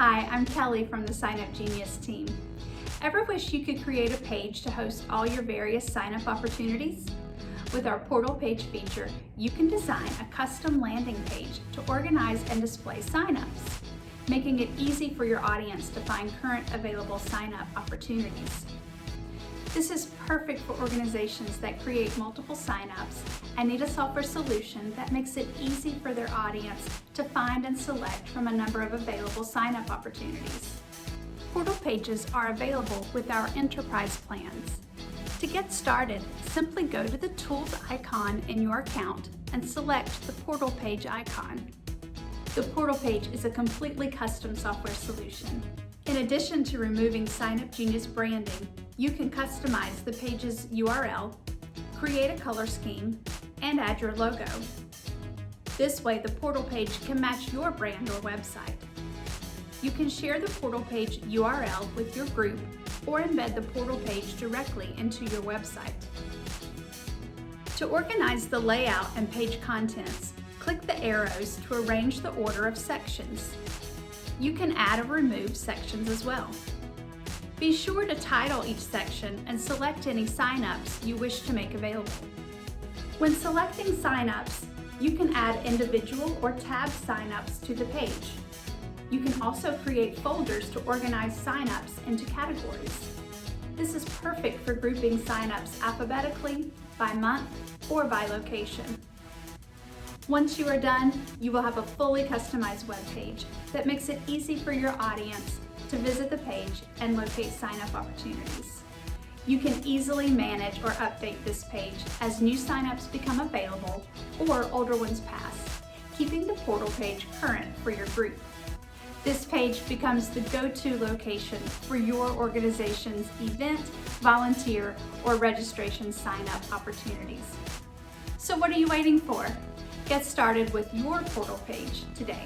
Hi, I'm Kelly from the SignUpGenius team. Ever wish you could create a page to host all your various sign-up opportunities? With our portal page feature, you can design a custom landing page to organize and display sign-ups, making it easy for your audience to find current available sign-up opportunities. This is perfect for organizations that create multiple sign-ups and need a software solution that makes it easy for their audience to find and select from a number of available sign-up opportunities. Portal pages are available with our enterprise plans. To get started, simply go to the Tools icon in your account and select the Portal Page icon. The Portal Page is a completely custom software solution. In addition to removing SignUpGenius branding, you can customize the page's URL, create a color scheme, and add your logo. This way, the portal page can match your brand or website. You can share the portal page URL with your group or embed the portal page directly into your website. To organize the layout and page contents, click the arrows to arrange the order of sections. You can add or remove sections as well. Be sure to title each section and select any sign-ups you wish to make available. When selecting sign-ups, you can add individual or tab sign-ups to the page. You can also create folders to organize sign-ups into categories. This is perfect for grouping sign-ups alphabetically, by month, or by location. Once you are done, you will have a fully customized web page that makes it easy for your audience to visit the page and locate sign-up opportunities. You can easily manage or update this page as new sign-ups become available or older ones pass, keeping the portal page current for your group. This page becomes the go-to location for your organization's event, volunteer, or registration sign-up opportunities. So what are you waiting for? Get started with your portal page today.